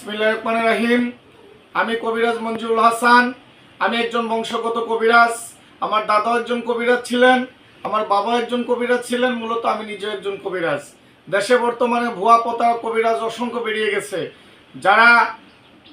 বিসমিল্লাহির রহমানির রহিম। আমি কবিরাজ মঞ্জুরুল হাসান। আমি একজন বংশগত কবিরাজ। আমার দাদা একজন কবিরাজ ছিলেন, আমার বাবা একজন কবিরাজ ছিলেন। মূলত আমি নিজে একজন কবিরাজ। দেশে বর্তমানে ভুয়া পতা কবিরাজ অসংখ্য বেরিয়ে গেছে।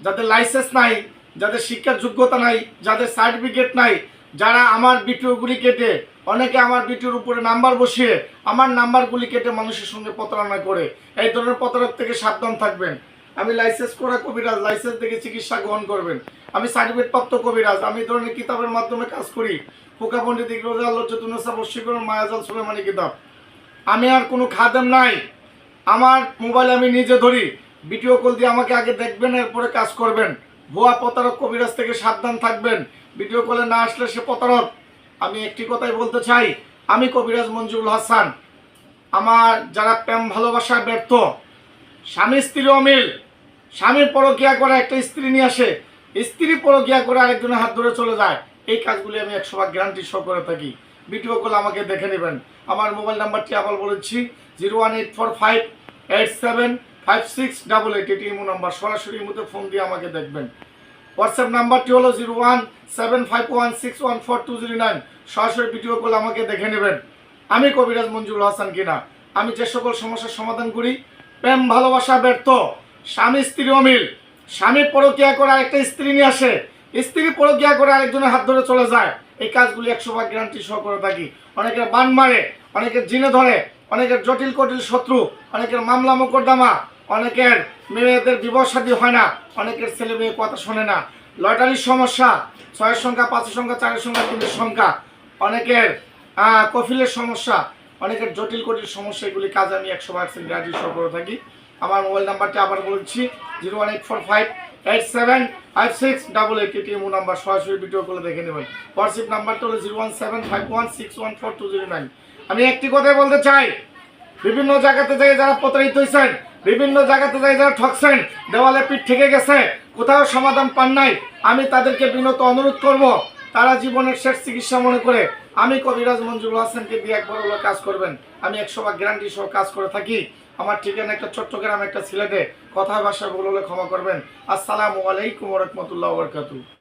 যাদের লাইসেন্স নাই, যাদের শিক্ষার যোগ্যতা নাই, যাদের সার্টিফিকেট নাই, যারা আমার ভিডিওগুলি কেটে, অনেকে আমার ভিডিওর উপরে নাম্বার বসিয়ে আমার নাম্বারগুলি কেটে মানুষের সঙ্গে প্রতারণা করে, এই ধরনের প্রতারক থেকে সাবধান থাকবেন। আমি লাইসেন্স করা কবিরাজ, লাইসেন্স থেকে চিকিৎসা গ্রহণ করবেন। আমি সার্টিফিকেট প্রাপ্ত কবিরাজ। আমি এই ধরনের কিতাবের মাধ্যমে কাজ করি। ফোকা পণ্ডিত ইকরোজা আল্লাহ বশীকরণ মায়াজাল সুলেমানি কিতাব। আমি আর কোনো খাদেম নাই। আমার মোবাইল আমি নিজে ধরি। ভিডিও কল দিয়ে আমাকে আগে দেখবেন, এরপরে কাজ করবেন। ভুয়া প্রতারক কবিরাজ থেকে সাবধান থাকবেন। ভিডিও কলে না আসলে সে প্রতারক। আমি একটি কথাই বলতে চাই, আমি কবিরাজ মঞ্জুরুল হাসান। আমার যারা প্রেম ভালোবাসায় ব্যর্থ, স্বামী স্ত্রী অমিল, স্বামীর পরকিয়া করে একটা স্ত্রী নিয়ে আসে, স্ত্রী পরকিয়া করে আরেকজনের হাত ধরে চলে যায়, এই কাজগুলি আমি 100% গ্যারান্টি শো করে থাকি। ভিডিও কল আমাকে দেখে নেবেন। আমার মোবাইল নাম্বারটি আবার বলেছি 01845875688। এটি ইমো নাম্বার। সরাসরি ইমোতে ফোন দিয়ে আমাকে দেখবেন। হোয়াটসঅ্যাপ নাম্বারটি হলো 01751614209। সরাসরি ভিডিও কল আমাকে দেখে নেবেন আমি কবিরাজ মঞ্জুরুল হাসান কিনা। আমি যে সকল সমস্যার সমাধান করি, প্রেম ভালোবাসা ব্যর্থ, স্বামী স্ত্রী অমিল, স্বামী পরকিয়া করে আরেকটা স্ত্রী নিয়ে আসে, স্ত্রী পরকিয়া করে আরেকজনের হাত ধরে চলে যায়, এই কাজগুলি 100% গ্যারান্টি সহ করে থাকি। অনেকের বান মারে, অনেকের জিনে ধরে, অনেকের জটিল কটিল শত্রু, অনেকের মামলা মোকদ্দমা, অনেকের মেয়েদের বিবাহ শাদী হয় না, অনেকের ছেলে মেয়ে কথা শোনে না, লটারির সমস্যা, 6-এর সংখ্যা, 5-এর সংখ্যা, 4-এর সংখ্যা, 3-এর সংখ্যা, অনেকের কফিলের সমস্যা, অনেকের জটিল কটিল সমস্যা, এগুলি কাজ আমি 100% গ্যারান্টি সহ করে থাকি। আমার মোবাইল নাম্বারটি আবার বলছি 01845875688। এটি ইমো নাম্বার। সরাসরি ভিডিও করে দেখে নেবেন। হোয়াটসঅ্যাপ নাম্বারটা হলো 01751614209। আমি একটি কথাই বলতে চাই, বিভিন্ন জায়গাতে যাই যারা প্রতারিত হয়েছেন, বিভিন্ন জায়গাতে যাই যারা ঠকছেন, দেওয়ালে পিঠ থেকে গেছে, কোথাও সমাধান পান নাই, আমি তাদেরকে বিনত অনুরোধ করব, তারা জীবনের শেষ চিকিৎসা মনে করে আমি কবিরাজ মঞ্জুরুল হাসানকে দিয়ে একবার হলো কাজ করবেন। আমি 100% গ্যারান্টি সহ কাজ করে থাকি। আমার ঠিকানা একটা চট্টগ্রাম, একটা সিলেটে। কথায় ভাষায় ভুল হলে ক্ষমা করবেন। আসসালামু আলাইকুম ওয়া রাহমাতুল্লাহি ওয়া বারাকাতুহু।